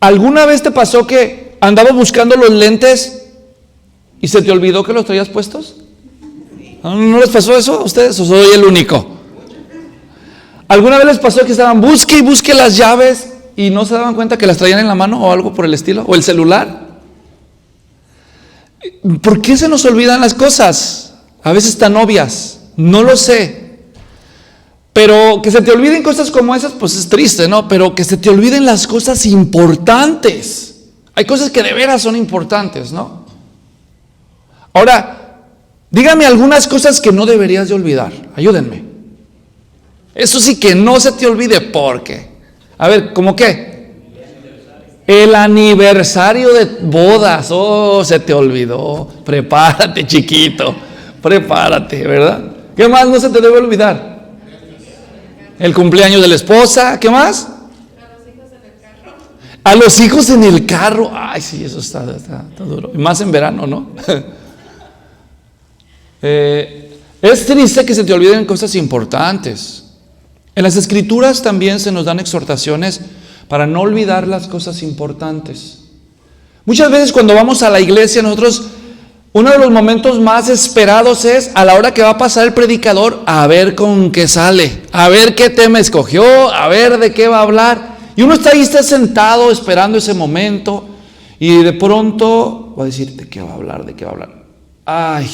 ¿Alguna vez te pasó que andabas buscando los lentes y se te olvidó que los traías puestos? ¿No les pasó eso a ustedes o soy el único? ¿Alguna vez les pasó que estaban busque y busque las llaves y no se daban cuenta que las traían en la mano o algo por el estilo? ¿O el celular? ¿Por qué se nos olvidan las cosas? A veces tan obvias, no lo sé. Pero que se te olviden cosas como esas, pues es triste, ¿no? Pero que se te olviden las cosas importantes. Hay cosas que de veras son importantes, ¿no? Ahora, dígame algunas cosas que no deberías de olvidar. Ayúdenme. Eso sí que no se te olvide, porque. A ver, ¿cómo qué? El aniversario de bodas. Oh, se te olvidó. Prepárate, chiquito. Prepárate, ¿verdad? ¿Qué más no se te debe olvidar? El cumpleaños de la esposa. ¿Qué más? A los hijos en el carro. Ay, sí, eso está duro. Y más en verano, ¿no? Es triste que se te olviden cosas importantes. En las Escrituras también se nos dan exhortaciones para no olvidar las cosas importantes. Muchas veces cuando vamos a la iglesia, nosotros, uno de los momentos más esperados es a la hora que va a pasar el predicador, a ver con qué sale, a ver qué tema escogió, a ver de qué va a hablar. Y uno está sentado esperando ese momento y de pronto va a decir, ¿de qué va a hablar? ¿De qué va a hablar? Ay,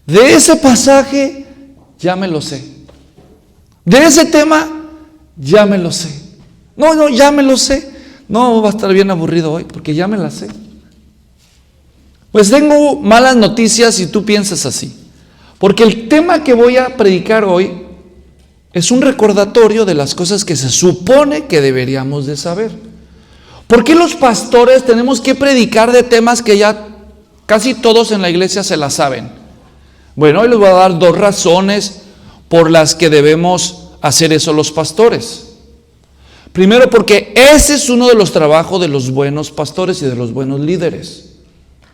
de ese pasaje ya me lo sé. De ese tema ya me lo sé. No, ya me lo sé. No, va a estar bien aburrido hoy porque ya me la sé. Pues tengo malas noticias si tú piensas así. Porque el tema que voy a predicar hoy es un recordatorio de las cosas que se supone que deberíamos de saber. ¿Por qué los pastores tenemos que predicar de temas que ya casi todos en la iglesia se la saben? Bueno, hoy les voy a dar 2 razones por las que debemos hacer eso los pastores. Primero, porque ese es uno de los trabajos de los buenos pastores y de los buenos líderes.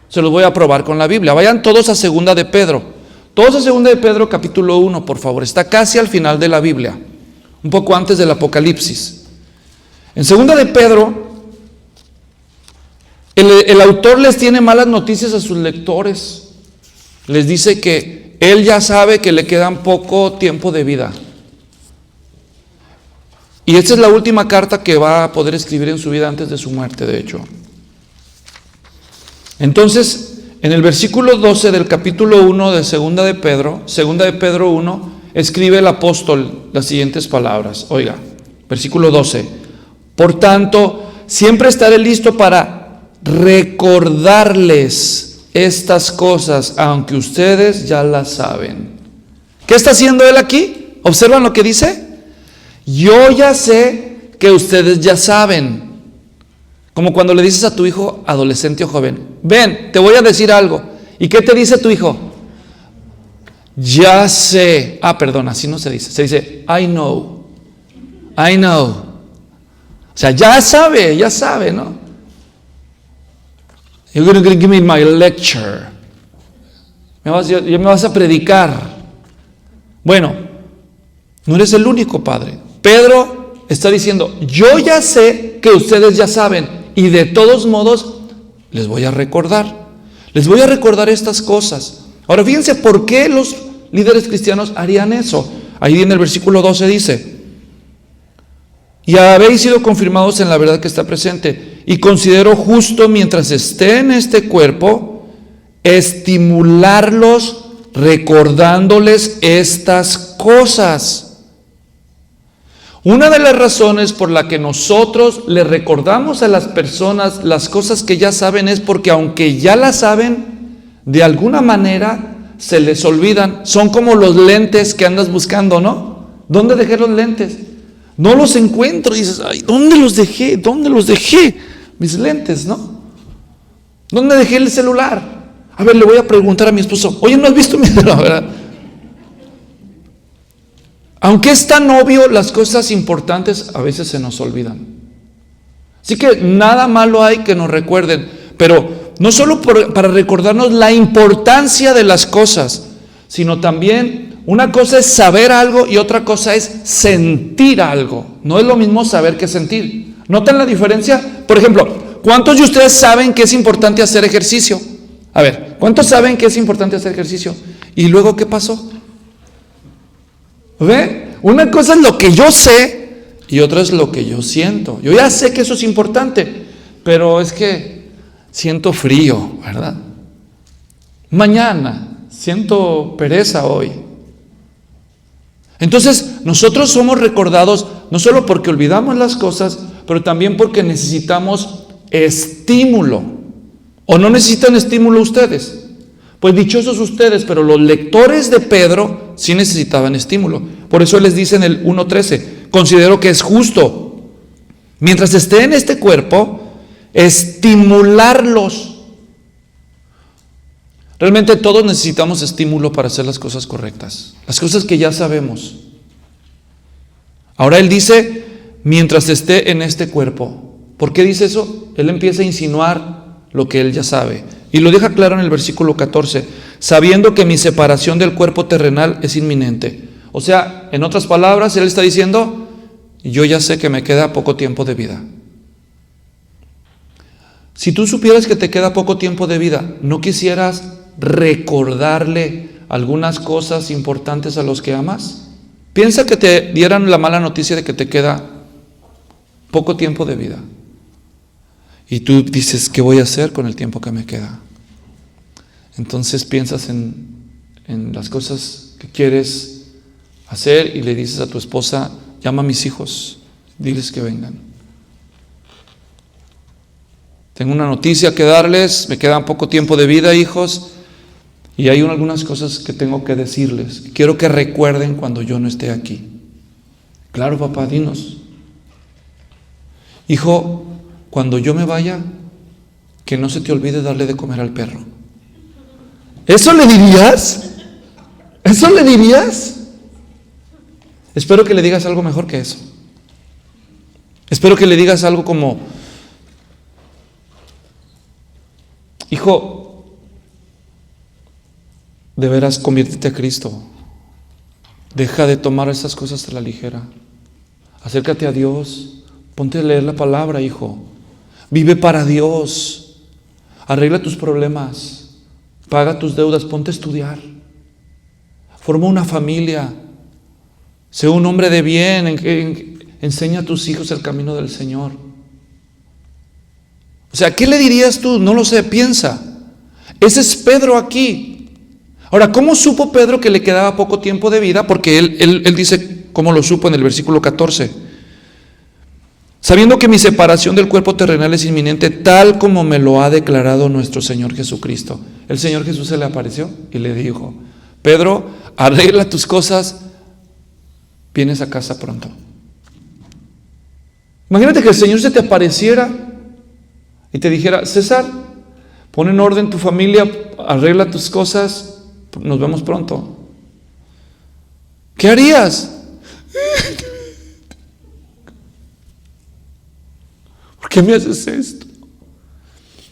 Se los voy a probar con la Biblia. Vayan todos a 2 de Pedro. Todos a 2 de Pedro capítulo 1, por favor. Está casi al final de la Biblia, un poco antes del Apocalipsis. En 2 de Pedro, el autor les tiene malas noticias a sus lectores. Les dice que él ya sabe que le quedan poco tiempo de vida. Y esta es la última carta que va a poder escribir en su vida antes de su muerte, de hecho. Entonces, en el versículo 12 del capítulo 1 de 2 de Pedro 1, escribe el apóstol las siguientes palabras. Oiga, versículo 12. Por tanto, siempre estaré listo para recordarles estas cosas, aunque ustedes ya las saben. ¿Qué está haciendo él aquí? ¿Observan lo que dice? Yo ya sé que ustedes ya saben. Como cuando le dices a tu hijo adolescente o joven, ven, te voy a decir algo. ¿Y qué te dice tu hijo? Ya sé. Perdón, así no se dice. Se dice, I know. O sea, ya sabe, ¿no? You're going to give me my lecture. Me vas a predicar. Bueno, no eres el único, padre. Pedro está diciendo, yo ya sé que ustedes ya saben y de todos modos les voy a recordar. Les voy a recordar estas cosas. Ahora fíjense por qué los líderes cristianos harían eso. Ahí en el versículo 12 dice, y habéis sido confirmados en la verdad que está presente, y considero justo mientras esté en este cuerpo, estimularlos recordándoles estas cosas. Una de las razones por la que nosotros le recordamos a las personas las cosas que ya saben es porque aunque ya las saben, de alguna manera se les olvidan. Son como los lentes que andas buscando, ¿no? ¿Dónde dejé los lentes? No los encuentro. Y dices, ay, ¿dónde los dejé? Mis lentes, ¿no? ¿Dónde dejé el celular? A ver, le voy a preguntar a mi esposo, oye, ¿no has visto mi celular, verdad? Aunque es tan obvio, las cosas importantes a veces se nos olvidan. Así que nada malo hay que nos recuerden, pero no solo para recordarnos la importancia de las cosas, sino también una cosa es saber algo y otra cosa es sentir algo. No es lo mismo saber que sentir. ¿Notan la diferencia? Por ejemplo, ¿cuántos de ustedes saben que es importante hacer ejercicio? A ver, ¿cuántos saben que es importante hacer ejercicio? ¿Y luego qué pasó? ¿Ve? Una cosa es lo que yo sé y otra es lo que yo siento. Yo ya sé que eso es importante, pero es que siento frío, ¿verdad? Mañana siento pereza hoy. Entonces, nosotros somos recordados no solo porque olvidamos las cosas, pero también porque necesitamos estímulo. ¿O no necesitan estímulo ustedes? Pues dichosos ustedes, pero los lectores de Pedro sí necesitaban estímulo. Por eso él les dice en el 1:13, considero que es justo, mientras esté en este cuerpo, estimularlos. Realmente todos necesitamos estímulo para hacer las cosas correctas, las cosas que ya sabemos. Ahora él dice, mientras esté en este cuerpo. ¿Por qué dice eso? Él empieza a insinuar lo que él ya sabe. Y lo deja claro en el versículo 14, sabiendo que mi separación del cuerpo terrenal es inminente. O sea, en otras palabras, él está diciendo, yo ya sé que me queda poco tiempo de vida. Si tú supieras que te queda poco tiempo de vida, ¿no quisieras recordarle algunas cosas importantes a los que amas? Piensa que te dieran la mala noticia de que te queda poco tiempo de vida. Y tú dices, ¿qué voy a hacer con el tiempo que me queda? Entonces piensas en las cosas que quieres hacer y le dices a tu esposa, llama a mis hijos, diles que vengan. Tengo una noticia que darles, me queda poco tiempo de vida, hijos, y hay algunas cosas que tengo que decirles. Quiero que recuerden cuando yo no esté aquí. Claro, papá, dinos. Hijo, cuando yo me vaya, que no se te olvide darle de comer al perro. ¿Eso le dirías? ¿Eso le dirías? Espero que le digas algo mejor que eso. Espero que le digas algo como, hijo, de veras conviértete a Cristo. Deja de tomar esas cosas a la ligera. Acércate a Dios. Ponte a leer la palabra, hijo. Vive para Dios. Arregla tus problemas. Paga tus deudas. Ponte a estudiar. Forma una familia. Sé un hombre de bien. Enseña a tus hijos el camino del Señor. O sea, ¿qué le dirías tú? No lo sé, piensa. Ese es Pedro aquí. Ahora, ¿cómo supo Pedro que le quedaba poco tiempo de vida? Porque él dice, ¿cómo lo supo en el versículo 14? Sabiendo que mi separación del cuerpo terrenal es inminente, tal como me lo ha declarado nuestro Señor Jesucristo. El Señor Jesús se le apareció y le dijo, Pedro, arregla tus cosas, vienes a casa pronto. Imagínate que el Señor se te apareciera y te dijera, César, pon en orden tu familia, arregla tus cosas, nos vemos pronto. ¿Qué harías? ¿Por qué me haces esto?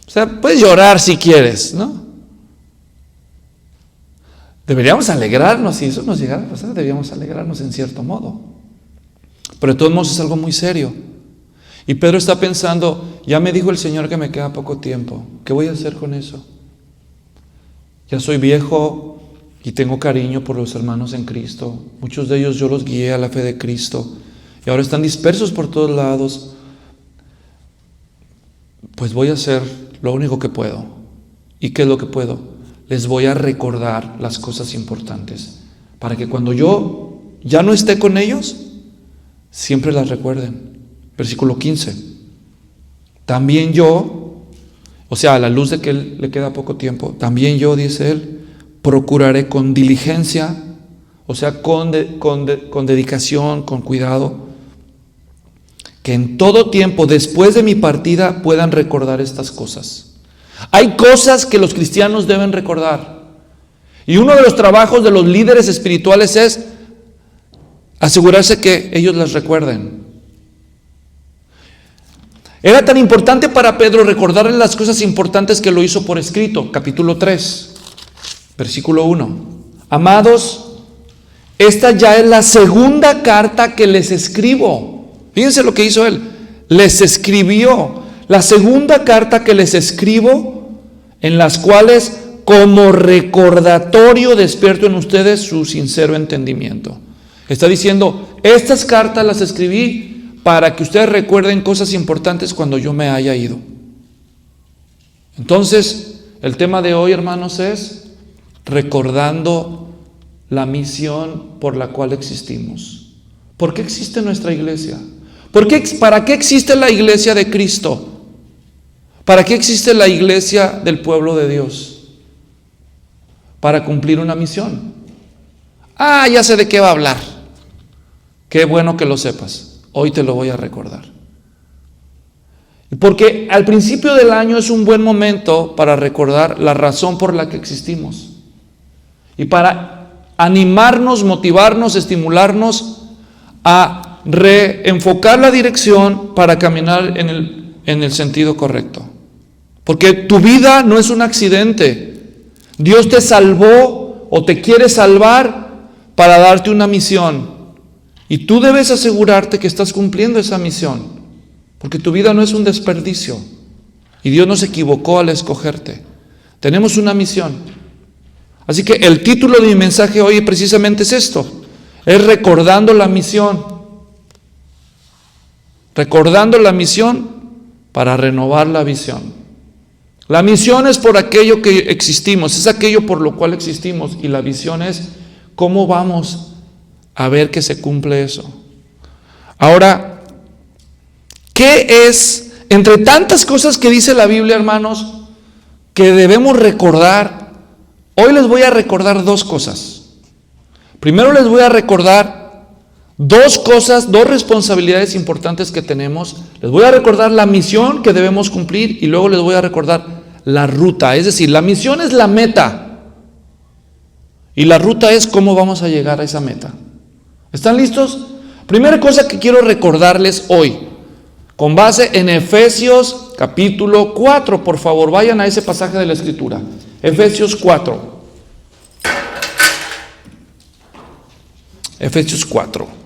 O sea, puedes llorar si quieres, ¿no? Deberíamos alegrarnos, si eso nos llegara a pasar, deberíamos alegrarnos en cierto modo. Pero de todos modos es algo muy serio. Y Pedro está pensando, ya me dijo el Señor que me queda poco tiempo. ¿Qué voy a hacer con eso? Ya soy viejo y tengo cariño por los hermanos en Cristo. Muchos de ellos yo los guié a la fe de Cristo. Y ahora están dispersos por todos lados. Pues voy a hacer lo único que puedo. ¿Y qué es lo que puedo? Les voy a recordar las cosas importantes, para que cuando yo ya no esté con ellos, siempre las recuerden. Versículo 15. También yo, o sea, a la luz de que él le queda poco tiempo, también yo, dice él, procuraré con diligencia, o sea, con dedicación, con cuidado, que en todo tiempo, después de mi partida, puedan recordar estas cosas. Hay cosas que los cristianos deben recordar. Y uno de los trabajos de los líderes espirituales es asegurarse que ellos las recuerden. Era tan importante para Pedro recordarle las cosas importantes que lo hizo por escrito. Capítulo 3, versículo 1. Amados, esta ya es la segunda carta que les escribo. Fíjense lo que hizo él. les escribió. La segunda carta que les escribo, en las cuales como recordatorio despierto en ustedes su sincero entendimiento. Está diciendo, estas cartas las escribí para que ustedes recuerden cosas importantes cuando yo me haya ido. Entonces, el tema de hoy, hermanos, es recordando la misión por la cual existimos. ¿Por qué existe nuestra iglesia? ¿Para qué existe la iglesia de Cristo? ¿Para qué existe la iglesia del pueblo de Dios? Para cumplir una misión. Ya sé de qué va a hablar. Qué bueno que lo sepas. Hoy te lo voy a recordar. Porque al principio del año es un buen momento para recordar la razón por la que existimos. Y para animarnos, motivarnos, estimularnos a reenfocar la dirección para caminar en el sentido correcto. Porque tu vida no es un accidente. Dios te salvó o te quiere salvar para darte una misión. Y tú debes asegurarte que estás cumpliendo esa misión. Porque tu vida no es un desperdicio. Y Dios no se equivocó al escogerte. Tenemos una misión. Así que el título de mi mensaje hoy precisamente es esto. Es recordando la misión. Recordando la misión para renovar la visión. La misión es por aquello que existimos, es aquello por lo cual existimos, y la visión es cómo vamos a ver que se cumple eso. Ahora, ¿qué es, entre tantas cosas que dice la Biblia, hermanos, que debemos recordar? Hoy les voy a recordar dos cosas. Primero les voy a recordar dos cosas, dos responsabilidades importantes que tenemos. Les voy a recordar la misión que debemos cumplir y luego les voy a recordar la ruta. Es decir, la misión es la meta y la ruta es cómo vamos a llegar a esa meta. ¿Están listos? Primera cosa que quiero recordarles hoy, con base en Efesios capítulo 4, por favor, vayan a ese pasaje de la Escritura. Efesios 4. Efesios 4.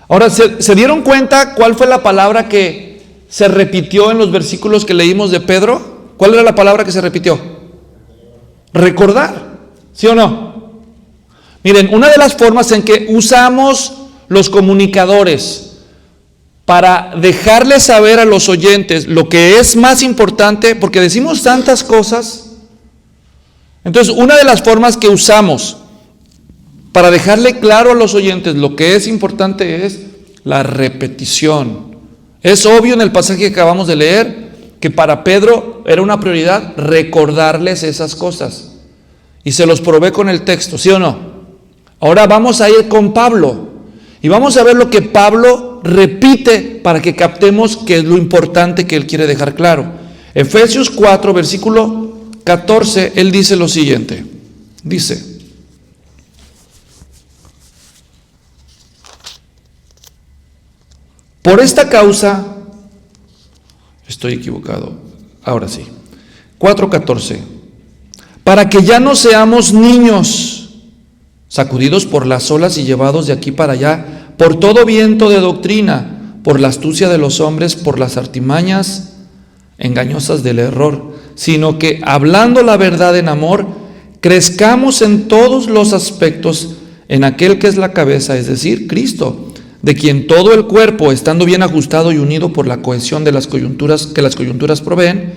Ahora, ¿se dieron cuenta cuál fue la palabra que se repitió en los versículos que leímos de Pedro? ¿Cuál era la palabra que se repitió? Recordar, ¿sí o no? Miren, una de las formas en que usamos los comunicadores para dejarles saber a los oyentes lo que es más importante, porque decimos tantas cosas. Entonces, una de las formas que usamos para dejarle claro a los oyentes lo que es importante es la repetición. Es obvio en el pasaje que acabamos de leer que para Pedro era una prioridad recordarles esas cosas. Y se los probé con el texto, ¿sí o no? Ahora vamos a ir con Pablo y vamos a ver lo que Pablo repite para que captemos qué es lo importante que él quiere dejar claro. Efesios 4, versículo 14, él dice lo siguiente. Dice: por esta causa, estoy equivocado, ahora sí, 4:14, para que ya no seamos niños, sacudidos por las olas y llevados de aquí para allá, por todo viento de doctrina, por la astucia de los hombres, por las artimañas engañosas del error, sino que, hablando la verdad en amor, crezcamos en todos los aspectos en aquel que es la cabeza, es decir, Cristo, de quien todo el cuerpo, estando bien ajustado y unido por la cohesión de las coyunturas que las coyunturas proveen,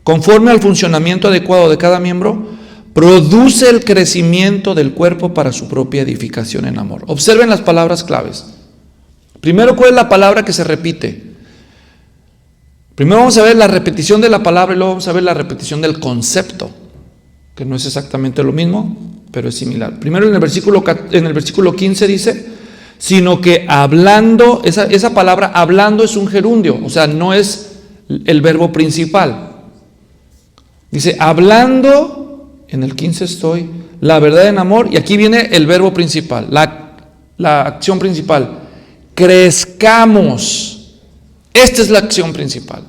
conforme al funcionamiento adecuado de cada miembro, produce el crecimiento del cuerpo para su propia edificación en amor. Observen las palabras claves. Primero, ¿cuál es la palabra que se repite? Primero vamos a ver la repetición de la palabra y luego vamos a ver la repetición del concepto, que no es exactamente lo mismo, pero es similar. Primero en el versículo 15 dice: sino que hablando, esa palabra hablando es un gerundio, o sea, no es el verbo principal. Dice, hablando, en el 15 estoy, la verdad en amor, y aquí viene el verbo principal, la acción principal. Crezcamos. Esta es la acción principal.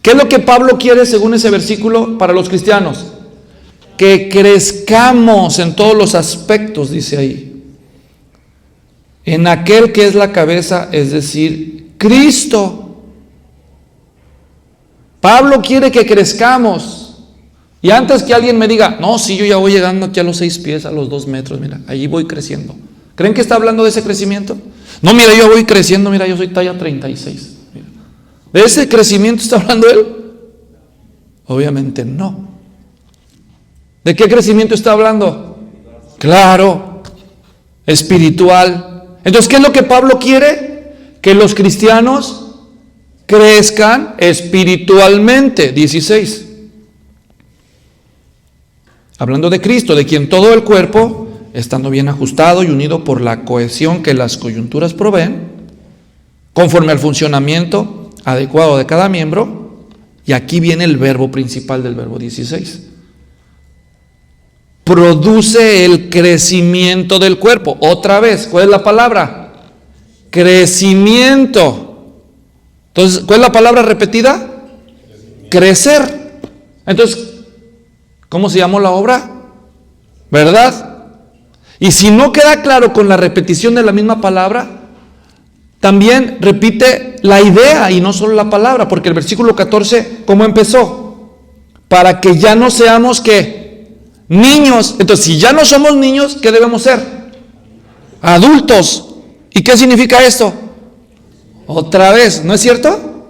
¿Qué es lo que Pablo quiere según ese versículo para los cristianos? Que crezcamos en todos los aspectos, dice ahí. en aquel que es la cabeza, es decir, Cristo. Pablo quiere que crezcamos. Y antes que alguien me diga, no, si yo ya voy llegando aquí a los 6 pies, a los 2 metros, mira, allí voy creciendo. ¿Creen que está hablando de ese crecimiento? No, mira, yo voy creciendo, mira, yo soy talla 36. Mira. ¿De ese crecimiento está hablando él? Obviamente no. ¿De qué crecimiento está hablando? Claro, espiritual. Entonces, ¿qué es lo que Pablo quiere? Que los cristianos crezcan espiritualmente. 16. Hablando de Cristo, de quien todo el cuerpo, estando bien ajustado y unido por la cohesión que las coyunturas proveen, conforme al funcionamiento adecuado de cada miembro, y aquí viene el verbo principal del verbo 16. Produce el crecimiento del cuerpo. Otra vez, ¿cuál es la palabra? Crecimiento. Entonces, ¿cuál es la palabra repetida? Crecer. Entonces, ¿cómo se llamó la obra? ¿Verdad? Y si no queda claro con la repetición de la misma palabra, también repite la idea y no solo la palabra, porque el versículo 14, ¿cómo empezó? Para que ya no seamos, ¿qué? Niños. Entonces, si ya no somos niños, ¿qué debemos ser? Adultos. ¿Y qué significa esto? Otra vez, ¿no es cierto?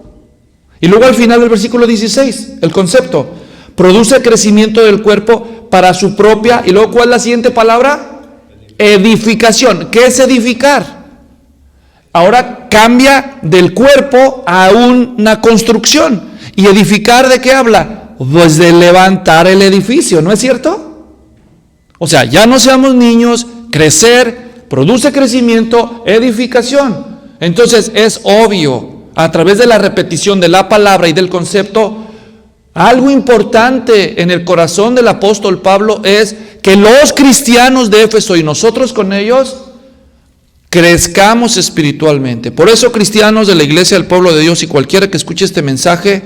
Y luego al final del versículo 16, el concepto, produce crecimiento del cuerpo para su propia, y luego ¿cuál es la siguiente palabra? Edificación. ¿Qué es edificar? Ahora cambia del cuerpo a una construcción. ¿Y edificar de qué habla? Pues de levantar el edificio, ¿no es cierto? O sea, ya no seamos niños, crecer, produce crecimiento, edificación. Entonces es obvio, a través de la repetición de la palabra y del concepto, algo importante en el corazón del apóstol Pablo es que los cristianos de Éfeso y nosotros con ellos crezcamos espiritualmente. Por eso, cristianos de la iglesia del pueblo de Dios y cualquiera que escuche este mensaje,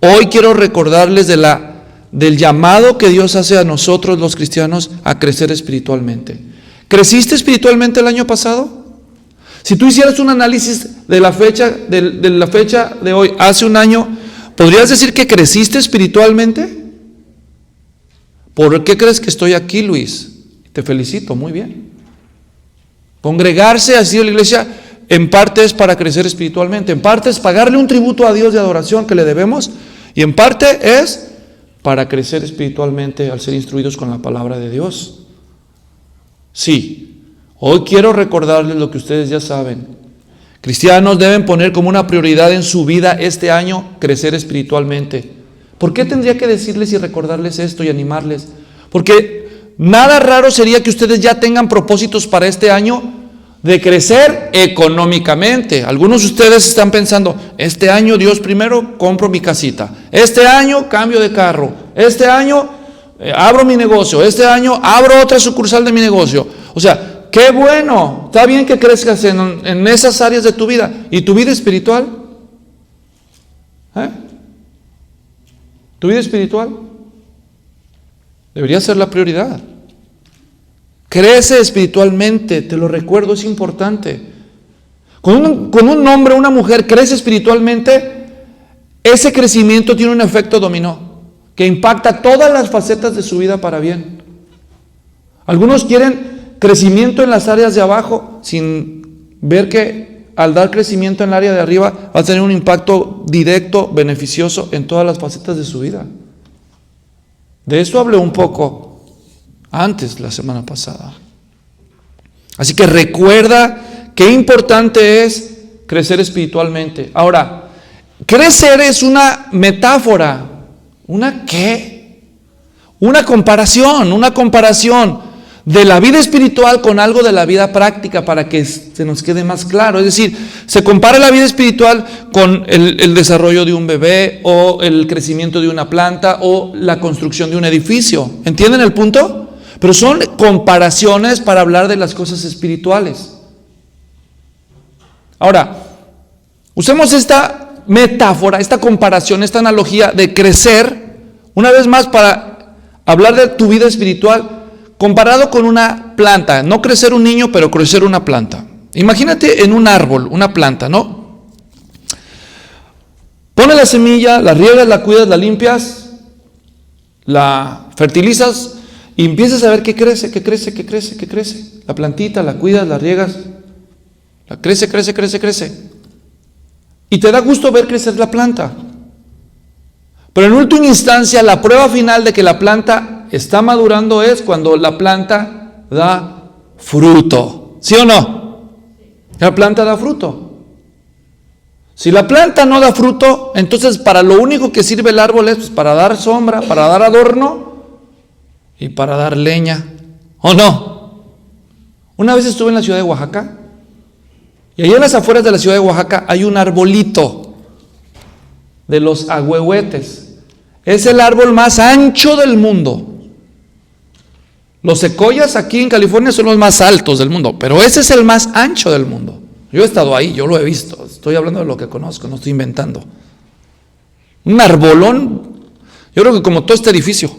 hoy quiero recordarles del llamado que Dios hace a nosotros los cristianos a crecer espiritualmente. ¿Creciste espiritualmente el año pasado? Si tú hicieras un análisis de la fecha de hoy, hace un año, ¿podrías decir que creciste espiritualmente? ¿Por qué crees que estoy aquí, Luis? Te felicito, muy bien. Congregarse así en la iglesia, en parte es para crecer espiritualmente, en parte es pagarle un tributo a Dios de adoración que le debemos, y en parte es para crecer espiritualmente al ser instruidos con la palabra de Dios. Sí, hoy quiero recordarles lo que ustedes ya saben. Cristianos deben poner como una prioridad en su vida este año crecer espiritualmente. ¿Por qué tendría que decirles y recordarles esto y animarles? Porque nada raro sería que ustedes ya tengan propósitos para este año de crecer económicamente. Algunos de ustedes están pensando, este año Dios primero compro mi casita, este año cambio de carro, este año abro mi negocio, este año abro otra sucursal de mi negocio. O sea, qué bueno, está bien que crezcas en esas áreas de tu vida. ¿Y tu vida espiritual? ¿Tu vida espiritual? Debería ser la prioridad. Crece espiritualmente, te lo recuerdo, es importante. Cuando un hombre o una mujer crece espiritualmente, ese crecimiento tiene un efecto dominó que impacta todas las facetas de su vida para bien. Algunos quieren crecimiento en las áreas de abajo sin ver que al dar crecimiento en el área de arriba va a tener un impacto directo, beneficioso en todas las facetas de su vida. De eso hablé un poco antes, la semana pasada. Así que recuerda qué importante es crecer espiritualmente. Ahora, crecer es una metáfora. ¿Una qué? Una comparación de la vida espiritual con algo de la vida práctica para que se nos quede más claro. Es decir, se compara la vida espiritual con el desarrollo de un bebé o el crecimiento de una planta o la construcción de un edificio. ¿Entienden el punto? Pero son comparaciones para hablar de las cosas espirituales. Ahora, usemos esta metáfora, esta comparación, esta analogía de crecer, una vez más para hablar de tu vida espiritual, comparado con una planta, no crecer un niño, pero crecer una planta. Imagínate en un árbol, una planta, ¿no? Pones la semilla, la riegas, la cuidas, la limpias, la fertilizas y empiezas a ver que crece. La plantita, la cuidas, la riegas, la crece. Y te da gusto ver crecer la planta. Pero en última instancia, la prueba final de que la planta está madurando es cuando la planta da fruto. ¿Sí o no? La planta da fruto. Si la planta no da fruto, entonces para lo único que sirve el árbol es para dar sombra, para dar adorno y para dar leña. ¿O no? Una vez estuve en la ciudad de Oaxaca y allá en las afueras de la ciudad de Oaxaca hay un arbolito de los ahuehuetes. Es el árbol más ancho del mundo. Los secoyas aquí en California son los más altos del mundo, pero ese es el más ancho del mundo. Yo he estado ahí, yo lo he visto. Estoy hablando de lo que conozco, no estoy inventando. Un arbolón, yo creo que como todo este edificio,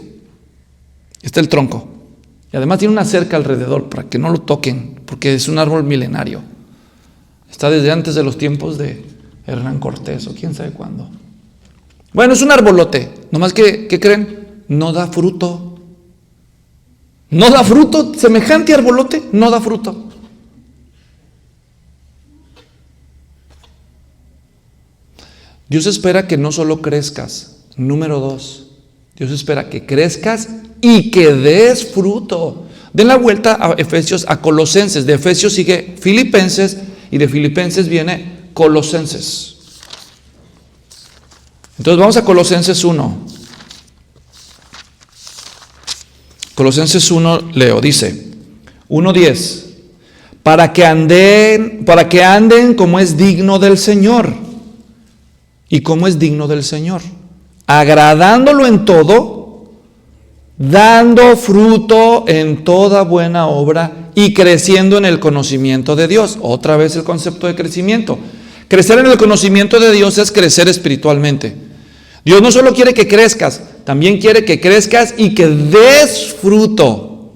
está el tronco. Y además tiene una cerca alrededor para que no lo toquen, porque es un árbol milenario. Está desde antes de los tiempos de Hernán Cortés o quién sabe cuándo. Bueno, es un arbolote, nomás que, ¿qué creen? No da fruto. No da fruto, semejante arbolote, no da fruto. Dios espera que no solo crezcas. Número 2, Dios espera que crezcas y que des fruto. Den la vuelta a Efesios, a Colosenses. De Efesios sigue Filipenses y de Filipenses viene Colosenses. Entonces vamos a Colosenses 1. Colosenses 1 leo, dice 1:10. Para que anden como es digno del Señor. ¿Y cómo es digno del Señor? Agradándolo en todo, dando fruto en toda buena obra y creciendo en el conocimiento de Dios. Otra vez el concepto de crecimiento. Crecer en el conocimiento de Dios es crecer espiritualmente. Dios no solo quiere que crezcas, también quiere que crezcas y que des fruto.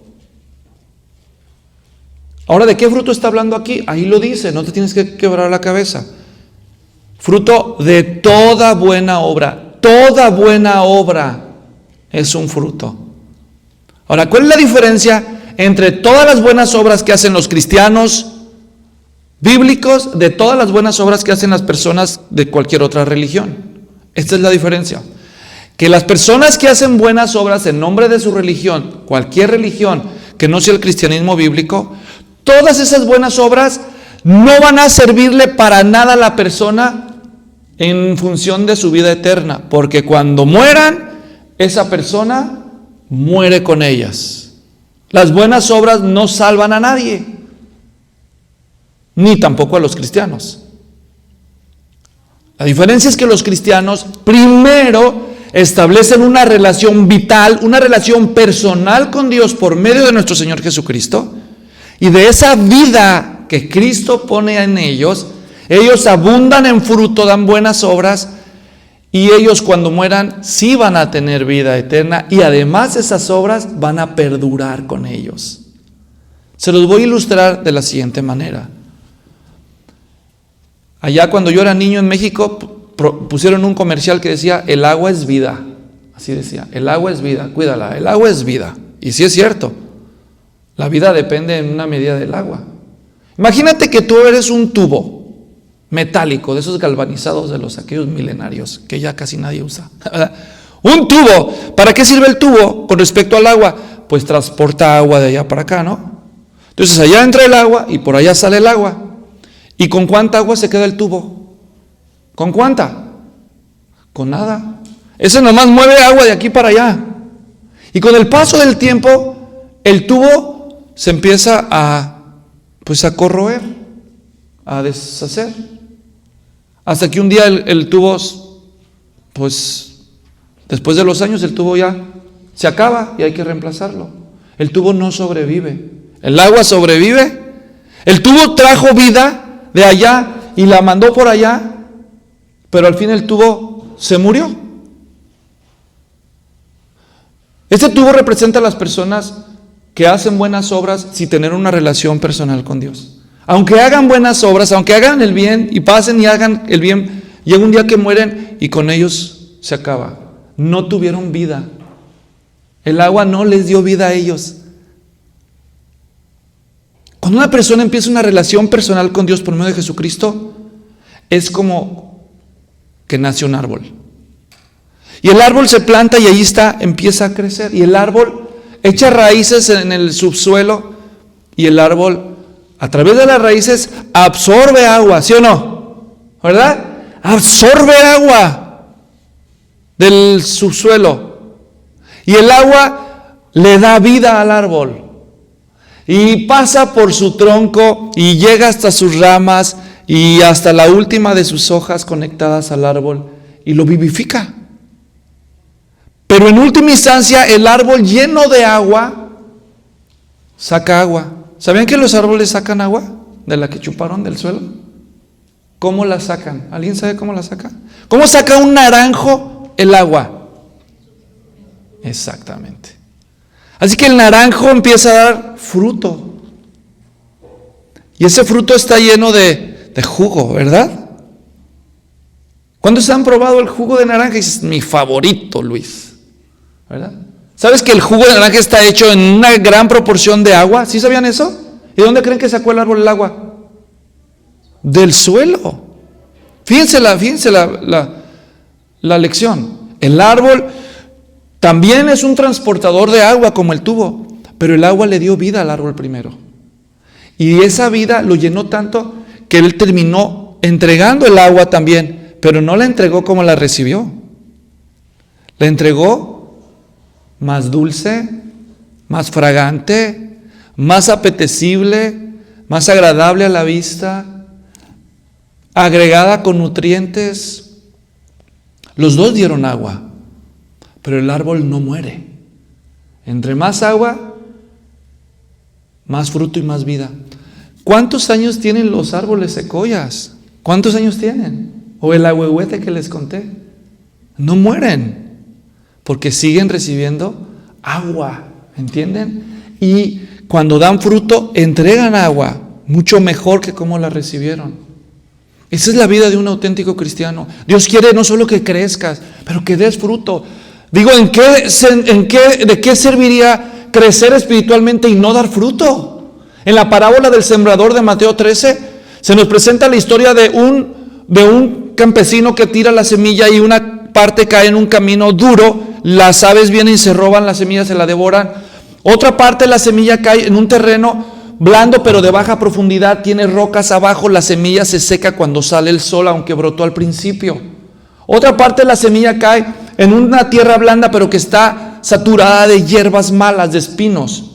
Ahora, ¿de qué fruto está hablando aquí? Ahí lo dice, no te tienes que quebrar la cabeza. Fruto de toda buena obra. Toda buena obra es un fruto. Ahora, ¿cuál es la diferencia entre todas las buenas obras que hacen los cristianos bíblicos de todas las buenas obras que hacen las personas de cualquier otra religión? Esta es la diferencia. Que las personas que hacen buenas obras en nombre de su religión, cualquier religión que no sea el cristianismo bíblico, todas esas buenas obras no van a servirle para nada a la persona en función de su vida eterna, porque cuando mueran, esa persona muere con ellas. Las buenas obras no salvan a nadie, ni tampoco a los cristianos. La diferencia es que los cristianos primero establecen una relación vital, una relación personal con Dios por medio de nuestro Señor Jesucristo, y de esa vida que Cristo pone en ellos abundan en fruto, dan buenas obras, y ellos cuando mueran sí van a tener vida eterna, y además esas obras van a perdurar con ellos. Se los voy a ilustrar de la siguiente manera. Allá cuando yo era niño en México pusieron un comercial que decía: el agua es vida. Así decía, el agua es vida, cuídala, el agua es vida. Y sí es cierto, la vida depende en una medida del agua. Imagínate que tú eres un tubo metálico, de esos galvanizados de aquellos milenarios que ya casi nadie usa. Un tubo, ¿para qué sirve el tubo con respecto al agua? Pues transporta agua de allá para acá, ¿no? Entonces allá entra el agua y por allá sale el agua. ¿Y con cuánta agua se queda el tubo? ¿Con cuánta? Con nada. Ese nomás mueve agua de aquí para allá. Y con el paso del tiempo, el tubo se empieza a corroer, a deshacer. Hasta que un día el tubo, después de los años, el tubo ya se acaba y hay que reemplazarlo. El tubo no sobrevive. El agua sobrevive. El tubo trajo vida de allá y la mandó por allá, pero al fin el tubo se murió. Este tubo representa a las personas que hacen buenas obras sin tener una relación personal con Dios. Aunque hagan buenas obras, aunque hagan el bien y pasen y hagan el bien, llega un día que mueren y con ellos se acaba. No tuvieron vida. El agua no les dio vida a ellos. Cuando una persona empieza una relación personal con Dios por medio de Jesucristo, es como que nace un árbol. Y el árbol se planta y ahí está, empieza a crecer. Y el árbol echa raíces en el subsuelo y el árbol, a través de las raíces, absorbe agua, ¿sí o no? ¿Verdad? Absorbe agua del subsuelo. Y el agua le da vida al árbol. Y pasa por su tronco y llega hasta sus ramas y hasta la última de sus hojas conectadas al árbol y lo vivifica. Pero en última instancia, el árbol lleno de agua saca agua. ¿Sabían que los árboles sacan agua? De la que chuparon del suelo. ¿Cómo la sacan? ¿Alguien sabe cómo la saca? ¿Cómo saca un naranjo el agua? Exactamente. Así que el naranjo empieza a dar fruto. Y ese fruto está lleno de jugo, ¿verdad? ¿Cuántos han probado el jugo de naranja? Y dices, mi favorito, Luis. ¿Verdad? ¿Sabes que el jugo de naranja está hecho en una gran proporción de agua? ¿Sí sabían eso? ¿Y de dónde creen que sacó el árbol el agua? Del suelo. Fíjense la lección. El árbol también es un transportador de agua como el tubo, pero el agua le dio vida al árbol primero. Y esa vida lo llenó tanto que él terminó entregando el agua también, pero no la entregó como la recibió. La entregó más dulce, más fragante, más apetecible, más agradable a la vista, agregada con nutrientes. Los dos dieron agua, pero el árbol no muere. Entre más agua, más fruto y más vida. ¿Cuántos años tienen los árboles secoyas? ¿Cuántos años tienen? O el ahuehuete que les conté. No mueren, porque siguen recibiendo agua, ¿entienden? Y cuando dan fruto, entregan agua, mucho mejor que como la recibieron. Esa es la vida de un auténtico cristiano. Dios quiere no solo que crezcas, pero que des fruto. Digo, ¿de qué serviría crecer espiritualmente y no dar fruto? En la parábola del sembrador de Mateo 13, se nos presenta la historia de un campesino que tira la semilla y una parte cae en un camino duro, las aves vienen y se roban la semilla, se la devoran. Otra parte de la semilla cae en un terreno blando pero de baja profundidad, tiene rocas abajo, la semilla se seca cuando sale el sol, aunque brotó al principio. Otra parte de la semilla cae en una tierra blanda pero que está saturada de hierbas malas, de espinos.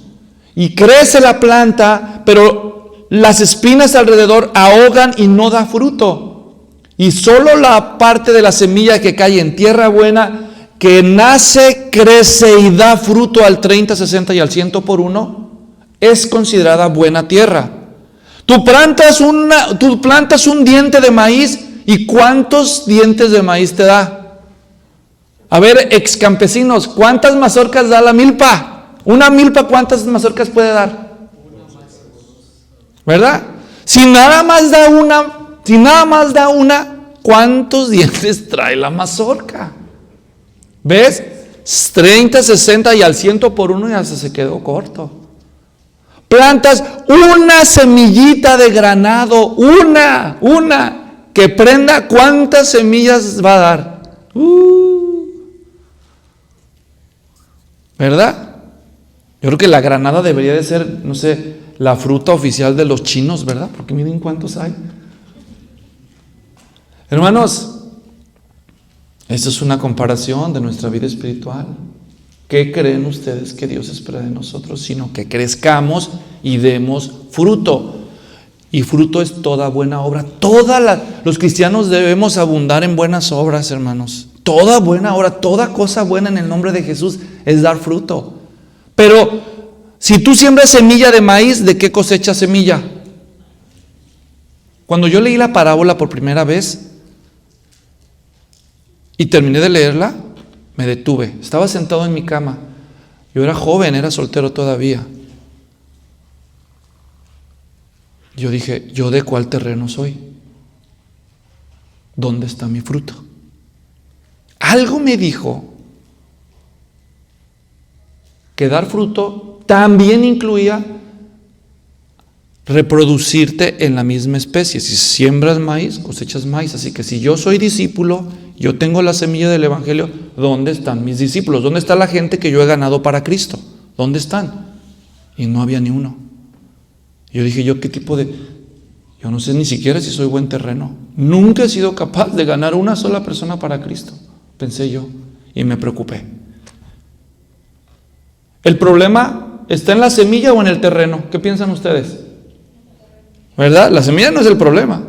Y crece la planta, pero las espinas alrededor ahogan y no da fruto. Y solo la parte de la semilla que cae en tierra buena, que nace, crece y da fruto al 30, 60 y al 100 por uno, es considerada buena tierra. Tú plantas un diente de maíz, ¿y cuántos dientes de maíz te da? A ver, ex campesinos, ¿cuántas mazorcas da la milpa? Una milpa, ¿cuántas mazorcas puede dar? ¿Verdad? Si nada más da una, ¿cuántos dientes trae la mazorca? ¿Ves? 30, 60 y al 100 por uno ya se quedó corto. Plantas una semillita de granado, una que prenda, ¿cuántas semillas va a dar? ¿Verdad? Yo creo que la granada debería de ser, no sé, la fruta oficial de los chinos, ¿verdad? Porque miren cuántos hay. Hermanos, esto es una comparación de nuestra vida espiritual. ¿Qué creen ustedes que Dios espera de nosotros? Sino que crezcamos y demos fruto. Y fruto es toda buena obra. Los cristianos debemos abundar en buenas obras, hermanos. Toda buena obra, toda cosa buena en el nombre de Jesús es dar fruto. Pero si tú siembras semilla de maíz, ¿de qué cosechas semilla? Cuando yo leí la parábola por primera vez y terminé de leerla, me detuve. Estaba sentado en mi cama. Yo era joven, era soltero todavía. Yo dije, ¿yo de cuál terreno soy? ¿Dónde está mi fruto? Algo me dijo que dar fruto también incluía reproducirte en la misma especie. Si siembras maíz, cosechas maíz. Así que si yo soy discípulo, yo tengo la semilla del Evangelio, ¿dónde están mis discípulos? ¿Dónde está la gente que yo he ganado para Cristo? ¿Dónde están? Y no había ni uno. Yo dije, yo no sé ni siquiera si soy buen terreno. Nunca he sido capaz de ganar una sola persona para Cristo, pensé yo, y me preocupé. ¿El problema está en la semilla o en el terreno? ¿Qué piensan ustedes? ¿Verdad? La semilla no es el problema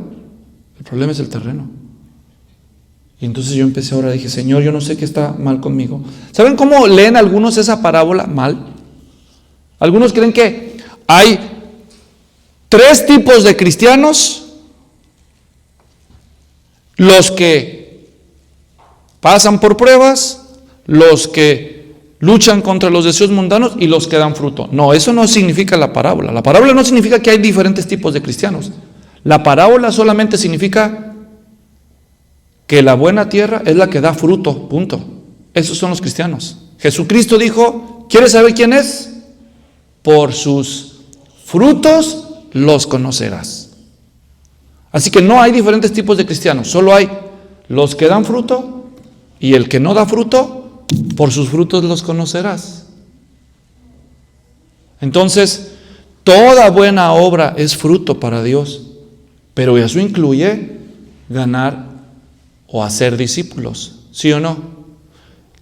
es el terreno. Y entonces yo empecé a orar, dije, Señor, yo no sé qué está mal conmigo. ¿Saben cómo leen algunos esa parábola mal? Algunos creen que hay 3 tipos de cristianos: los que pasan por pruebas, los que luchan contra los deseos mundanos y los que dan fruto. No, eso no significa la parábola. La parábola no significa que hay diferentes tipos de cristianos. La parábola solamente significa que la buena tierra es la que da fruto, punto. Esos son los cristianos. Jesucristo dijo, ¿quieres saber quién es? Por sus frutos los conocerás. Así que no hay diferentes tipos de cristianos, solo hay los que dan fruto y el que no da fruto, por sus frutos los conocerás. Entonces, toda buena obra es fruto para Dios, pero eso incluye ganar o hacer discípulos, ¿sí o no?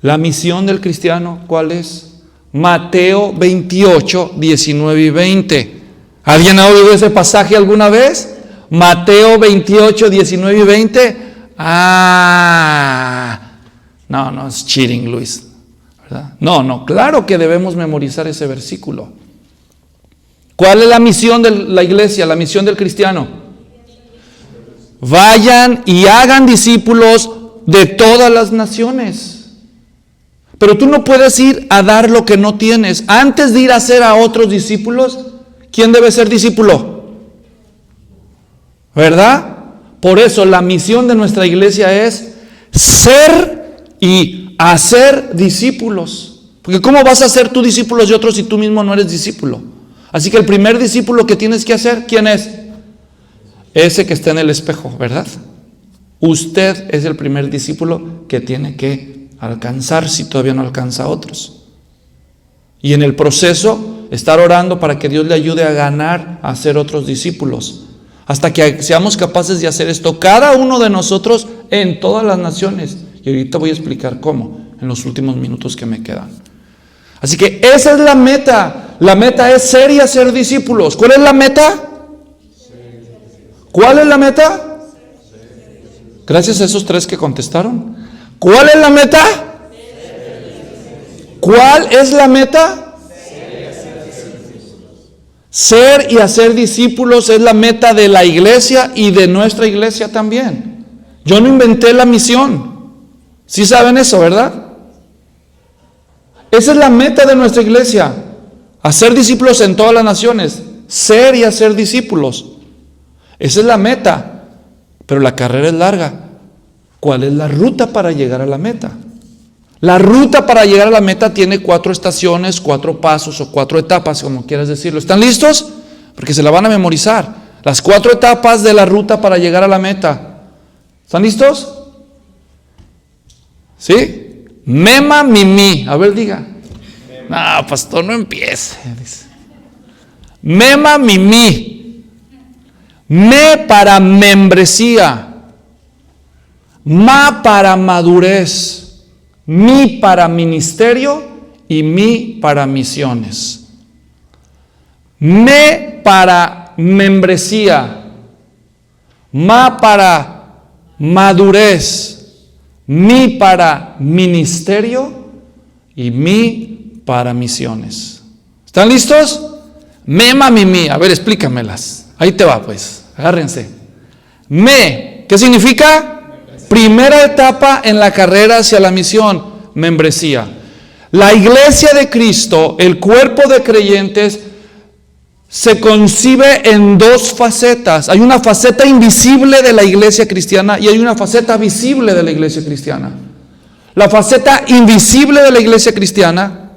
La misión del cristiano, ¿cuál es? Mateo 28, 19 y 20. ¿Alguien ha oído ese pasaje alguna vez? Mateo 28, 19 y 20. No, es cheating, Luis, ¿verdad? No, claro que debemos memorizar ese versículo. ¿Cuál es la misión de la iglesia, la misión del cristiano? Vayan y hagan discípulos de todas las naciones. Pero tú no puedes ir a dar lo que no tienes. Antes de ir a hacer a otros discípulos, ¿quién debe ser discípulo? ¿Verdad? Por eso la misión de nuestra iglesia es ser y hacer discípulos. Porque ¿cómo vas a ser tú discípulos de otros si tú mismo no eres discípulo? Así que el primer discípulo que tienes que hacer, ¿quién es? Ese que está en el espejo, ¿verdad? Usted es el primer discípulo que tiene que alcanzar si todavía no alcanza a otros. Y en el proceso, estar orando para que Dios le ayude a ganar, a hacer otros discípulos. Hasta que seamos capaces de hacer esto, cada uno de nosotros en todas las naciones. Y ahorita voy a explicar cómo, en los últimos minutos que me quedan. Así que esa es la meta. La meta es ser y hacer discípulos. ¿Cuál es la meta? ¿Cuál es la meta? Gracias a esos 3 que contestaron. ¿Cuál es la meta? ¿Cuál es la meta? Ser y hacer discípulos es la meta de la iglesia y de nuestra iglesia también. Yo no inventé la misión. ¿Sí saben eso, verdad? Esa es la meta de nuestra iglesia. Hacer discípulos en todas las naciones. Ser y hacer discípulos. Esa es la meta. Pero la carrera es larga. ¿Cuál es la ruta para llegar a la meta? La ruta para llegar a la meta tiene 4 estaciones, 4 pasos o 4 etapas, como quieras decirlo. ¿Están listos? Porque se la van a memorizar. Las 4 etapas de la ruta para llegar a la meta. ¿Están listos? ¿Sí? Mema, mimi. A ver, diga. No, pastor, no empiece. Mema, mimi. Me para membresía. Ma para madurez. Mi para ministerio y mi para misiones. Me para membresía. Ma para madurez. Mi para ministerio y mi para misiones. ¿Están listos? Mema, mimi. A ver, explícamelas. Ahí te va, pues. Agárrense. Me, ¿qué significa? Primera etapa en la carrera hacia la misión, membresía. La iglesia de Cristo, el cuerpo de creyentes, se concibe en dos facetas. Hay una faceta invisible de la iglesia cristiana y hay una faceta visible de la iglesia cristiana. La faceta invisible de la iglesia cristiana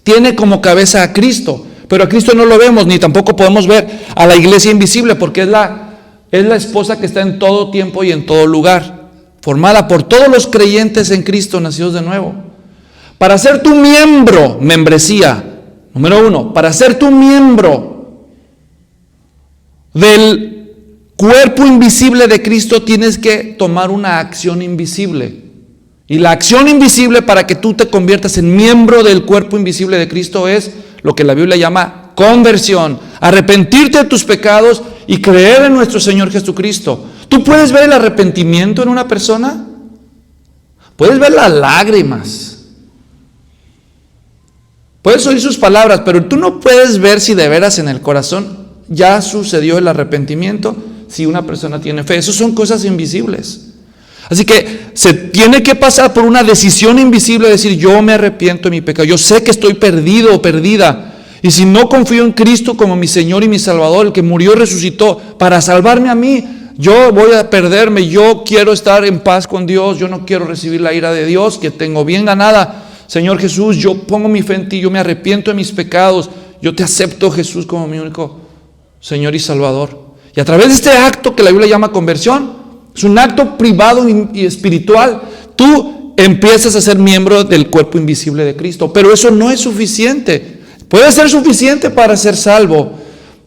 tiene como cabeza a Cristo, pero a Cristo no lo vemos, ni tampoco podemos ver a la iglesia invisible, porque es la esposa que está en todo tiempo y en todo lugar, formada por todos los creyentes en Cristo, nacidos de nuevo. Para ser tu miembro, membresía, número 1, para ser tu miembro del cuerpo invisible de Cristo, tienes que tomar una acción invisible. Y la acción invisible para que tú te conviertas en miembro del cuerpo invisible de Cristo es lo que la Biblia llama conversión. Arrepentirte de tus pecados y creer en nuestro Señor Jesucristo. ¿Tú puedes ver el arrepentimiento en una persona? Puedes ver las lágrimas. Puedes oír sus palabras, pero tú no puedes ver si de veras en el corazón ya sucedió el arrepentimiento, si una persona tiene fe. Esas son cosas invisibles. Así que se tiene que pasar por una decisión invisible, decir: yo me arrepiento de mi pecado, yo sé que estoy perdido o perdida, y si no confío en Cristo como mi Señor y mi Salvador, el que murió y resucitó para salvarme a mí, yo voy a perderme. Yo quiero estar en paz con Dios, yo no quiero recibir la ira de Dios, que tengo bien ganada. Señor Jesús, yo pongo mi fe en ti, yo me arrepiento de mis pecados, yo te acepto, Jesús, como mi único Señor y Salvador. Y a través de este acto que la Biblia llama conversión, es un acto privado y espiritual, tú empiezas a ser miembro del cuerpo invisible de Cristo. Pero eso no es suficiente. Puede ser suficiente para ser salvo,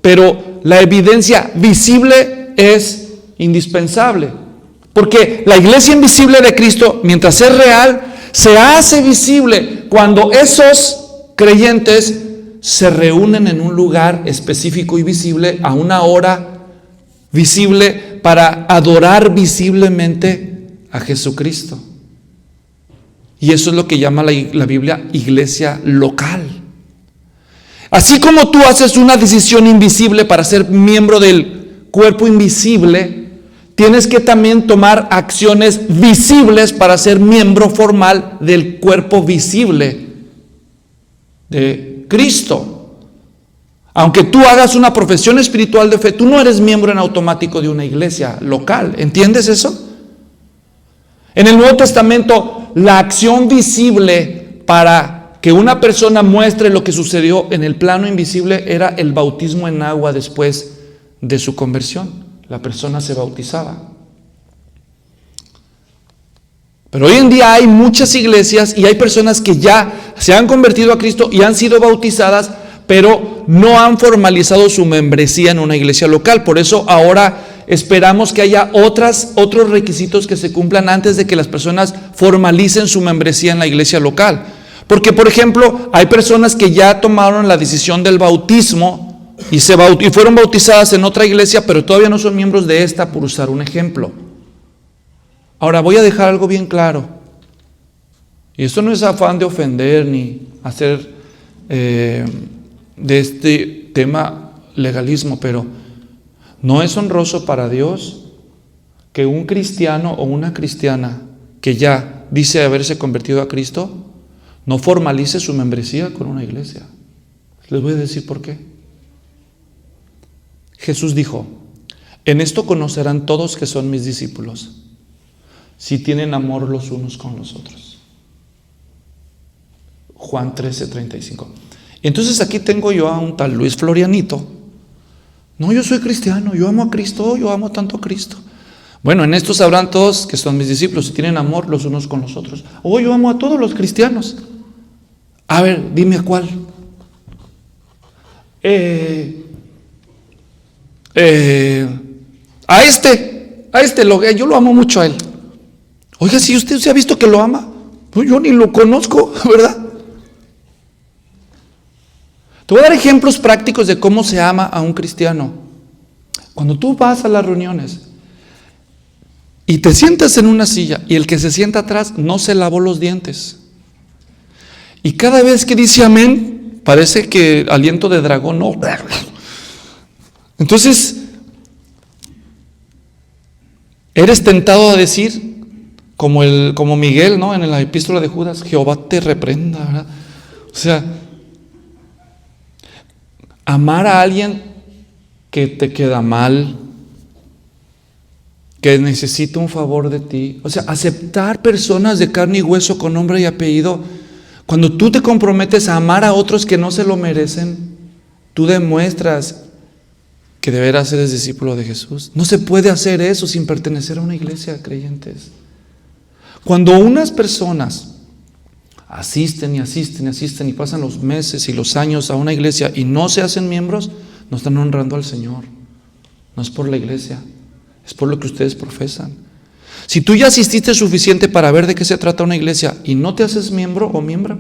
pero la evidencia visible es indispensable. Porque la iglesia invisible de Cristo, mientras es real, se hace visible cuando esos creyentes se reúnen en un lugar específico y visible, a una hora visible, para adorar visiblemente a Jesucristo. Y eso es lo que llama la Biblia iglesia local. Así como tú haces una decisión invisible para ser miembro del cuerpo invisible, tienes que también tomar acciones visibles para ser miembro formal del cuerpo visible de Cristo. Aunque tú hagas una profesión espiritual de fe, tú no eres miembro en automático de una iglesia local. ¿Entiendes eso? En el Nuevo Testamento, la acción visible para que una persona muestre lo que sucedió en el plano invisible era el bautismo en agua después de su conversión. La persona se bautizaba. Pero hoy en día hay muchas iglesias y hay personas que ya se han convertido a Cristo y han sido bautizadas, pero no han formalizado su membresía en una iglesia local. Por eso ahora esperamos que haya otros requisitos que se cumplan antes de que las personas formalicen su membresía en la iglesia local. Porque, por ejemplo, hay personas que ya tomaron la decisión del bautismo y fueron bautizadas en otra iglesia, pero todavía no son miembros de esta, por usar un ejemplo. Ahora voy a dejar algo bien claro. Y esto no es afán de ofender ni hacer de este tema legalismo, pero no es honroso para Dios que un cristiano o una cristiana que ya dice haberse convertido a Cristo no formalice su membresía con una iglesia. Les voy a decir por qué. Jesús dijo: en esto conocerán todos que son mis discípulos, si tienen amor los unos con los otros. Juan 13:35. Entonces aquí tengo yo a un tal Luis Florianito. No, yo soy cristiano, yo amo a Cristo, yo amo tanto a Cristo. Bueno, en esto sabrán todos que son mis discípulos, si tienen amor los unos con los otros. Yo amo a todos los cristianos. A ver, dime a cuál. A este, yo lo amo mucho a él. Oiga, si usted se ha visto que lo ama, pues yo ni lo conozco, ¿verdad? Te voy a dar ejemplos prácticos de cómo se ama a un cristiano. Cuando tú vas a las reuniones y te sientas en una silla y el que se sienta atrás no se lavó los dientes, y cada vez que dice amén, parece que aliento de dragón, no. Entonces, eres tentado a decir, como Miguel, ¿no? En la epístola de Judas: Jehová te reprenda, ¿verdad? O sea, Amar a alguien que te queda mal, que necesita un favor de ti. O sea, aceptar personas de carne y hueso con nombre y apellido. Cuando tú te comprometes a amar a otros que no se lo merecen, tú demuestras que de veras eres discípulo de Jesús. No se puede hacer eso sin pertenecer a una iglesia, creyentes. Cuando unas personas asisten y pasan los meses y los años a una iglesia y no se hacen miembros, no están honrando al Señor. No es por la iglesia, es por lo que ustedes profesan. Si tú ya asististe suficiente para ver de qué se trata una iglesia y no te haces miembro o miembro,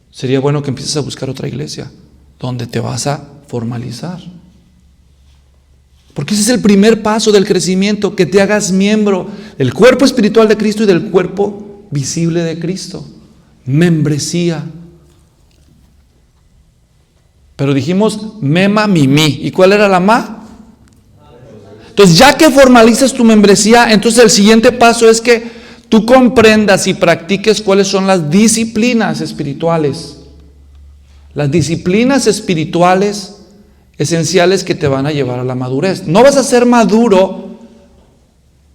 sería bueno que empieces a buscar otra iglesia donde te vas a formalizar. Porque ese es el primer paso del crecimiento, que te hagas miembro del cuerpo espiritual de Cristo y del cuerpo visible de Cristo. Membresía. Pero dijimos mema, mimi. ¿Y cuál era la ma? Entonces, ya que formalizas tu membresía, entonces el siguiente paso es que tú comprendas y practiques cuáles son las disciplinas espirituales. Las disciplinas espirituales esenciales que te van a llevar a la madurez. No vas a ser maduro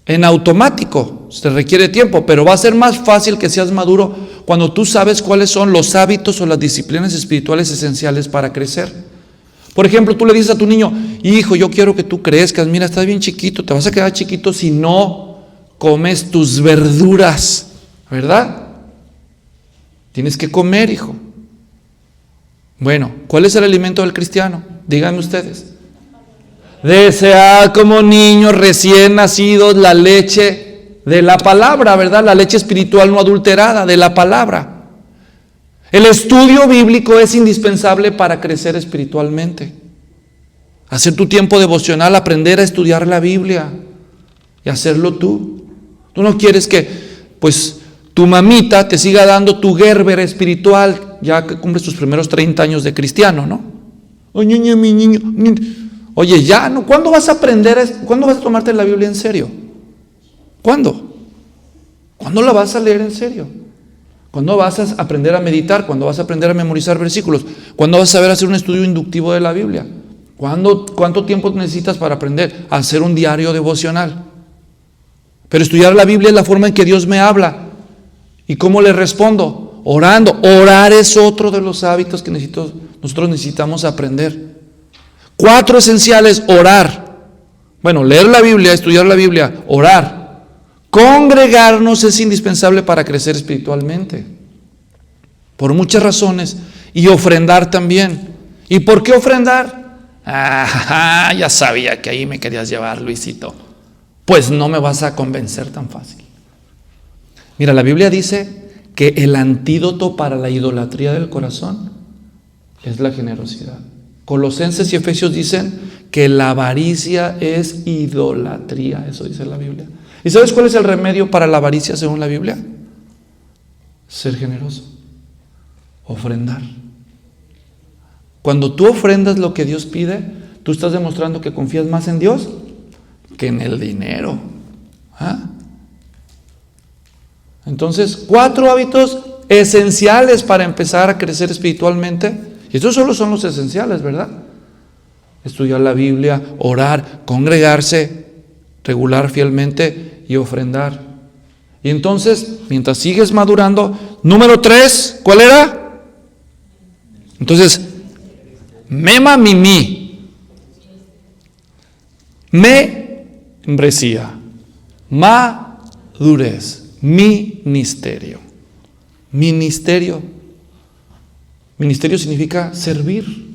en automático, se requiere tiempo, pero va a ser más fácil que seas maduro cuando tú sabes cuáles son los hábitos o las disciplinas espirituales esenciales para crecer. Por ejemplo, tú le dices a tu niño: hijo, yo quiero que tú crezcas, mira, estás bien chiquito, te vas a quedar chiquito si no comes tus verduras, ¿verdad? Tienes que comer, hijo. Bueno, ¿cuál es el alimento del cristiano? Díganme ustedes. Desead como niños recién nacidos la leche de la palabra, ¿verdad? La leche espiritual no adulterada de la palabra. El estudio bíblico es indispensable para crecer espiritualmente. Hacer tu tiempo devocional, aprender a estudiar la Biblia y hacerlo tú. Tú no quieres que, pues, tu mamita te siga dando tu Gerber espiritual ya que cumples tus primeros 30 años de cristiano, ¿no? Oye, mi niño. Oye, ya, ¿no? ¿Cuándo vas a aprender? ¿Cuándo vas a tomarte la Biblia en serio? ¿Cuándo? ¿Cuándo la vas a leer en serio? ¿Cuándo vas a aprender a meditar? ¿Cuándo vas a aprender a memorizar versículos? ¿Cuándo vas a saber hacer un estudio inductivo de la Biblia? ¿Cuánto tiempo necesitas para aprender a hacer un diario devocional? Pero estudiar la Biblia es la forma en que Dios me habla. ¿Y cómo le respondo? Orando. Orar es otro de los hábitos que nosotros necesitamos aprender. 4 esenciales: orar. Bueno, leer la Biblia, estudiar la Biblia, orar. Congregarnos es indispensable para crecer espiritualmente, por muchas razones, y ofrendar también. ¿Y por qué ofrendar? Ya sabía que ahí me querías llevar, Luisito. Pues no me vas a convencer tan fácil. Mira, la Biblia dice que el antídoto para la idolatría del corazón es la generosidad. Colosenses y Efesios dicen que la avaricia es idolatría, eso dice la Biblia. ¿Y sabes cuál es el remedio para la avaricia según la Biblia? Ser generoso, ofrendar. Cuando tú ofrendas lo que Dios pide, tú estás demostrando que confías más en Dios que en el dinero. Entonces, 4 hábitos esenciales para empezar a crecer espiritualmente. Y estos solo son los esenciales, ¿verdad? Estudiar la Biblia, orar, congregarse, regular fielmente y ofrendar. Y entonces, mientras sigues madurando, número 3, ¿cuál era? Entonces, mema mimi, membresía, madurez, ministerio. Ministerio significa servir.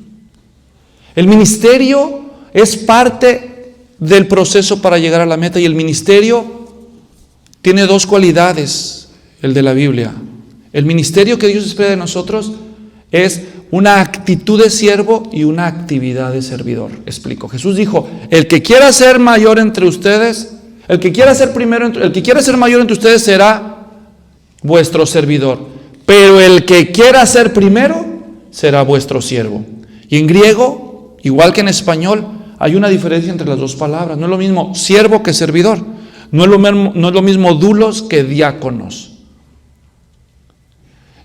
El ministerio es parte del proceso para llegar a la meta, y el ministerio tiene 2 cualidades, el de la Biblia. El ministerio que Dios espera de nosotros es una actitud de siervo y una actividad de servidor. Explico. Jesús dijo: el que quiera ser mayor entre ustedes, el que quiera ser mayor entre ustedes será vuestro servidor, pero el que quiera ser primero será vuestro siervo. Y en griego, igual que en español, hay una diferencia entre las 2 palabras. No es lo mismo siervo que servidor. No es lo mismo dulos que diáconos.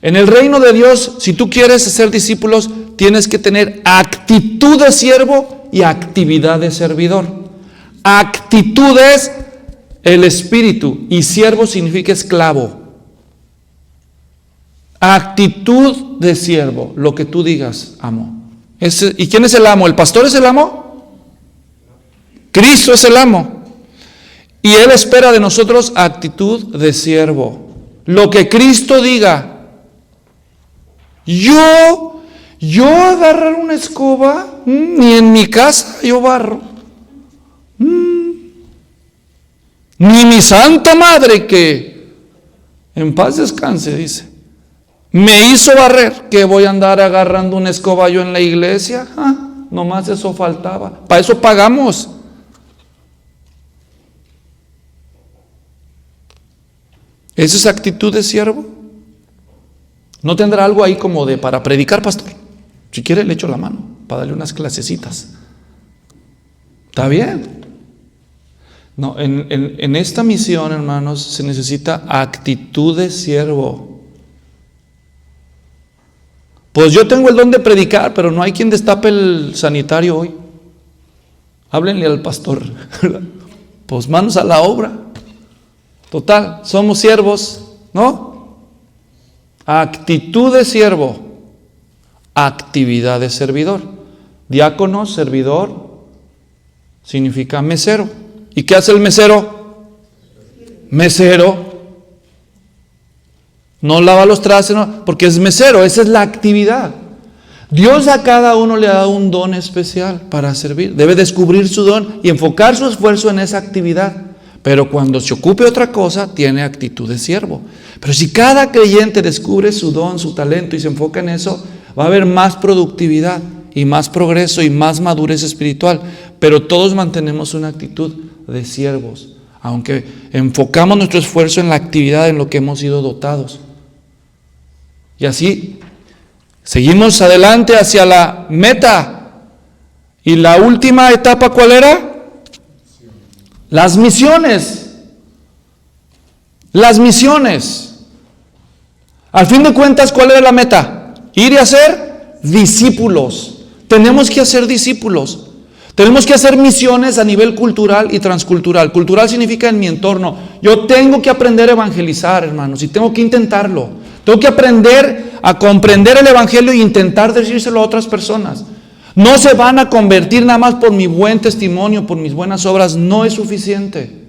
En el reino de Dios, si tú quieres ser discípulos, tienes que tener actitud de siervo y actividad de servidor. Actitud es el espíritu y siervo significa esclavo. Actitud de siervo, lo que tú digas, amo. ¿Y quién es el amo? ¿El pastor es el amo? Cristo es el amo. Y Él espera de nosotros actitud de siervo. Lo que Cristo diga. Yo agarrar una escoba, ni en mi casa yo barro. Ni mi santa madre, que en paz descanse, dice, me hizo barrer, que voy a andar agarrando una escoba yo en la iglesia. Nomás eso faltaba. Para eso pagamos. ¿Esa es actitud de siervo? ¿No tendrá algo ahí como de para predicar, pastor? Si quiere le echo la mano para darle unas clasecitas. ¿Está bien? No, en esta misión, hermanos, se necesita actitud de siervo. Pues yo tengo el don de predicar, pero no hay quien destape el sanitario hoy. Háblenle al pastor. Pues manos a la obra. Total, somos siervos, ¿no? Actitud de siervo, actividad de servidor. Diácono, servidor, significa mesero. ¿Y qué hace el mesero? Mesero. No lava los trastes, no, porque es mesero, esa es la actividad. Dios a cada uno le ha dado un don especial para servir. Debe descubrir su don y enfocar su esfuerzo en esa actividad. Pero cuando se ocupe otra cosa, tiene actitud de siervo. Pero si cada creyente descubre su don, su talento y se enfoca en eso, va a haber más productividad y más progreso y más madurez espiritual. Pero todos mantenemos una actitud de siervos, aunque enfocamos nuestro esfuerzo en la actividad en lo que hemos sido dotados. Y así seguimos adelante hacia la meta. Y la última etapa, ¿cuál era? Las misiones. Las misiones. Al fin de cuentas, ¿cuál era la meta? Ir y hacer discípulos. Tenemos que hacer discípulos. Tenemos que hacer misiones a nivel cultural y transcultural. Cultural significa en mi entorno. Yo tengo que aprender a evangelizar, hermanos, y tengo que intentarlo. Tengo que aprender a comprender el evangelio e intentar decírselo a otras personas. No se van a convertir nada más por mi buen testimonio, por mis buenas obras. No es suficiente.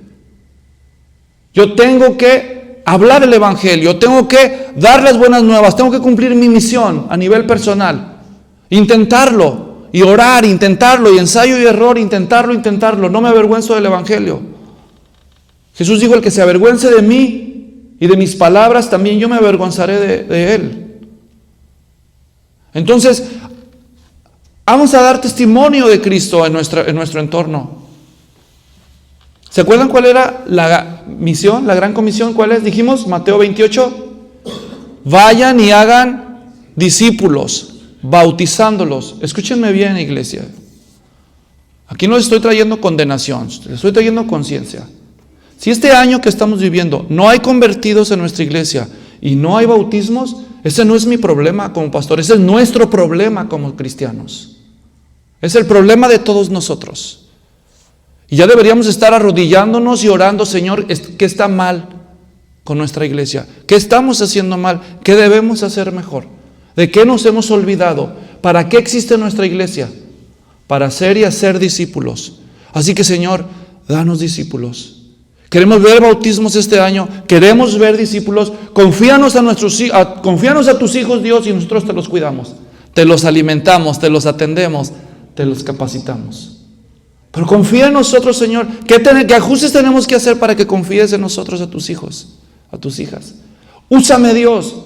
Yo tengo que hablar el evangelio, tengo que dar las buenas nuevas, tengo que cumplir mi misión a nivel personal. Intentarlo y orar, intentarlo y ensayo y error, intentarlo. No me avergüenzo del evangelio. Jesús dijo: el que se avergüence de mí y de mis palabras, también yo me avergonzaré de él. Entonces, vamos a dar testimonio de Cristo en nuestro entorno. ¿Se acuerdan cuál era la misión, la gran comisión? ¿Cuál es? Dijimos, Mateo 28. Vayan y hagan discípulos, bautizándolos. Escúchenme bien, iglesia. Aquí no les estoy trayendo condenación, les estoy trayendo conciencia. Si este año que estamos viviendo no hay convertidos en nuestra iglesia y no hay bautismos, ese no es mi problema como pastor, ese es nuestro problema como cristianos. Es el problema de todos nosotros. Y ya deberíamos estar arrodillándonos y orando: Señor, ¿qué está mal con nuestra iglesia? ¿Qué estamos haciendo mal? ¿Qué debemos hacer mejor? ¿De qué nos hemos olvidado? ¿Para qué existe nuestra iglesia? Para hacer y hacer discípulos. Así que, Señor, danos discípulos. Queremos ver bautismos este año, queremos ver discípulos. Confíanos a tus hijos, Dios, y nosotros te los cuidamos. Te los alimentamos, te los atendemos, te los capacitamos. Pero confía en nosotros, Señor. ¿Qué ajustes tenemos que hacer para que confíes en nosotros a tus hijos, a tus hijas? Úsame, Dios.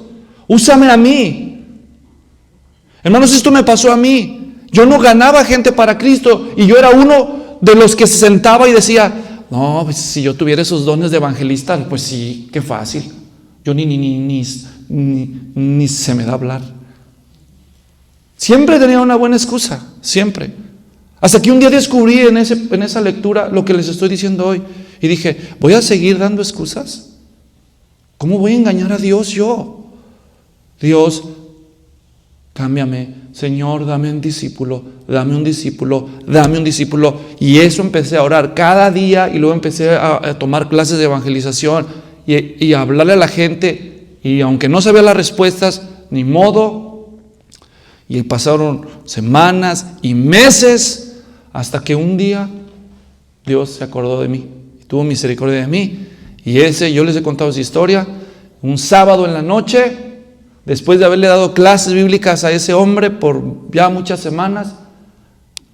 Úsame a mí. Hermanos, esto me pasó a mí. Yo no ganaba gente para Cristo y yo era uno de los que se sentaba y decía: no, pues si yo tuviera esos dones de evangelista, pues sí, qué fácil. Yo ni se me da hablar. Siempre tenía una buena excusa, siempre. Hasta que un día descubrí en esa lectura lo que les estoy diciendo hoy. Y dije: ¿voy a seguir dando excusas? ¿Cómo voy a engañar a Dios yo? Dios, Cámbiame, Señor, dame un discípulo, dame un discípulo, dame un discípulo. Y eso empecé a orar cada día y luego empecé a tomar clases de evangelización y a hablarle a la gente. Y aunque no sabía las respuestas, ni modo. Y pasaron semanas y meses hasta que un día Dios se acordó de mí, tuvo misericordia de mí. Y yo les he contado esa historia, un sábado en la noche, después de haberle dado clases bíblicas a ese hombre por ya muchas semanas,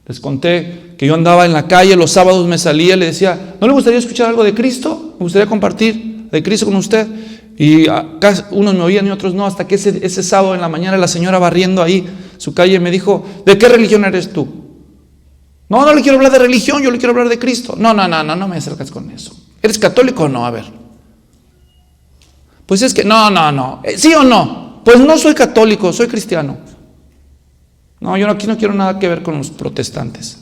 les conté que yo andaba en la calle, los sábados me salía y le decía, ¿no le gustaría escuchar algo de Cristo? ¿Me gustaría compartir de Cristo con usted? Y unos me oían y otros no, hasta que ese sábado en la mañana la señora barriendo ahí su calle me dijo, ¿de qué religión eres tú? No le quiero hablar de religión, yo le quiero hablar de Cristo. No me acercas con eso. ¿Eres católico o no? A ver. Pues es que, no. ¿Sí o no? Pues no soy católico, soy cristiano. No, yo aquí no quiero nada que ver con los protestantes.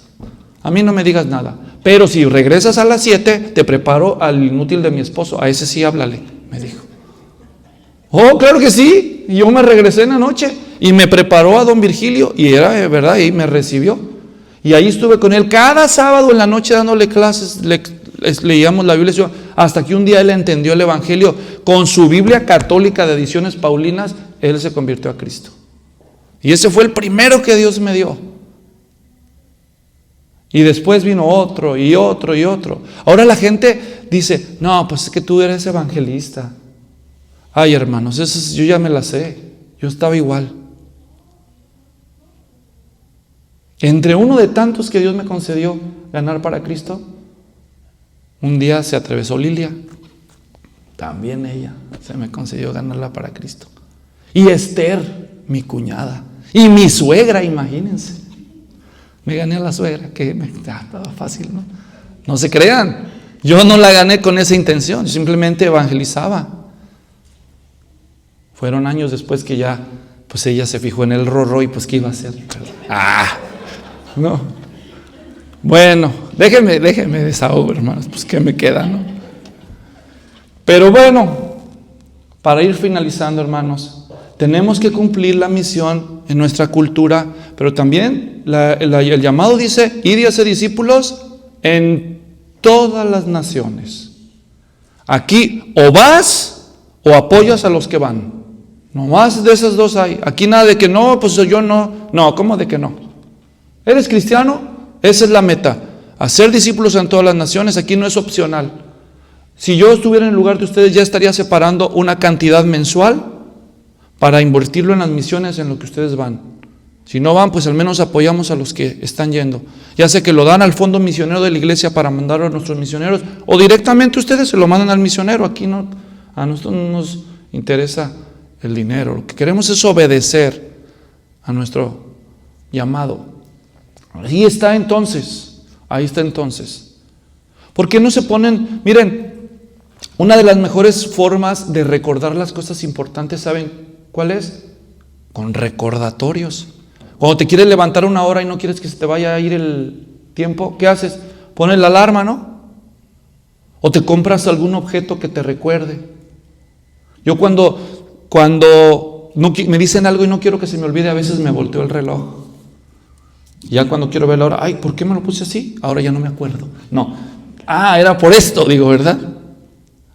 A mí no me digas nada. Pero si regresas a las 7, te preparo al inútil de mi esposo. A ese sí háblale, me dijo. Oh, claro que sí. Y yo me regresé en la noche y me preparó a don Virgilio y era verdad, y me recibió. Y ahí estuve con él cada sábado en la noche dándole clases, leíamos la Biblia, hasta que un día él entendió el Evangelio. Con su Biblia católica de ediciones paulinas, él se convirtió a Cristo. Y ese fue el primero que Dios me dio. Y después vino otro y otro y otro. Ahora la gente dice, no, pues es que tú eres evangelista. Ay, hermanos, eso yo ya me la sé. Yo estaba igual. Entre uno de tantos que Dios me concedió ganar para Cristo, un día se atravesó Lilia. También ella se me concedió ganarla para Cristo. Y Esther, mi cuñada. Y mi suegra, imagínense. Me gané a la suegra, que estaba fácil, ¿no? No se crean. Yo no la gané con esa intención, yo simplemente evangelizaba. Fueron años después que ya, pues ella se fijó en el rorro y pues ¿qué iba a hacer? No. Bueno, déjenme desahogo, hermanos, pues ¿qué me queda, no? Pero bueno, para ir finalizando, hermanos, tenemos que cumplir la misión en nuestra cultura, pero también el llamado dice, id y haced discípulos en todas las naciones. Aquí o vas o apoyas a los que van. No más de esas dos hay. Aquí nada de que no, pues yo no. No, ¿cómo de que no? ¿Eres cristiano? Esa es la meta. Hacer discípulos en todas las naciones. Aquí no es opcional. Si yo estuviera en el lugar de ustedes, ya estaría separando una cantidad mensual para invertirlo en las misiones en lo que ustedes van. Si no van, pues al menos apoyamos a los que están yendo. Ya sea que lo dan al fondo misionero de la iglesia para mandarlo a nuestros misioneros, o directamente ustedes se lo mandan al misionero. Aquí no, a nosotros no nos interesa el dinero. Lo que queremos es obedecer a nuestro llamado. Ahí está entonces. ¿Por qué no se ponen? Miren, una de las mejores formas de recordar las cosas importantes, ¿saben cuál es? Con recordatorios. Cuando te quieres levantar una hora y no quieres que se te vaya a ir el tiempo, ¿qué haces? Pones la alarma, ¿no? O te compras algún objeto que te recuerde. Yo cuando no, me dicen algo y no quiero que se me olvide, a veces me volteo el reloj. Ya cuando quiero ver la hora, ay, ¿por qué me lo puse así? Ahora ya no me acuerdo. No, era por esto, digo, ¿verdad?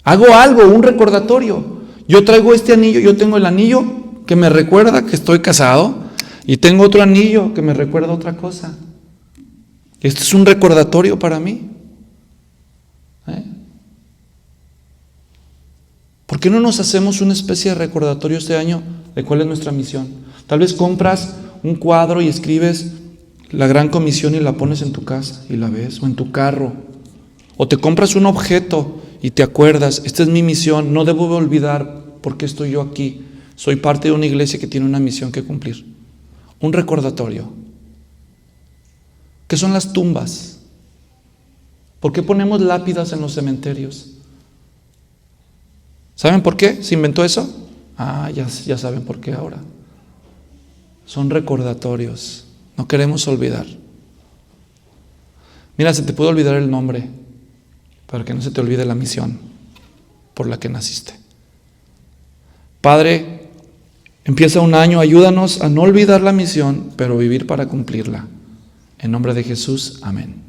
Hago algo, un recordatorio. Yo traigo este anillo, yo tengo el anillo que me recuerda que estoy casado y tengo otro anillo que me recuerda otra cosa. Esto es un recordatorio para mí. ¿Por qué no nos hacemos una especie de recordatorio este año de cuál es nuestra misión? Tal vez compras un cuadro y escribes la gran comisión y la pones en tu casa y la ves, o en tu carro. O te compras un objeto y te acuerdas, esta es mi misión, no debo olvidar por qué estoy yo aquí. Soy parte de una iglesia que tiene una misión que cumplir. Un recordatorio. ¿Qué son las tumbas? ¿Por qué ponemos lápidas en los cementerios? ¿Saben por qué se inventó eso? Ya saben por qué ahora. Son recordatorios. No queremos olvidar. Mira, se te puede olvidar el nombre, para que no se te olvide la misión por la que naciste. Padre, Empieza un año, ayúdanos a no olvidar la misión, pero vivir para cumplirla. En nombre de Jesús, amén.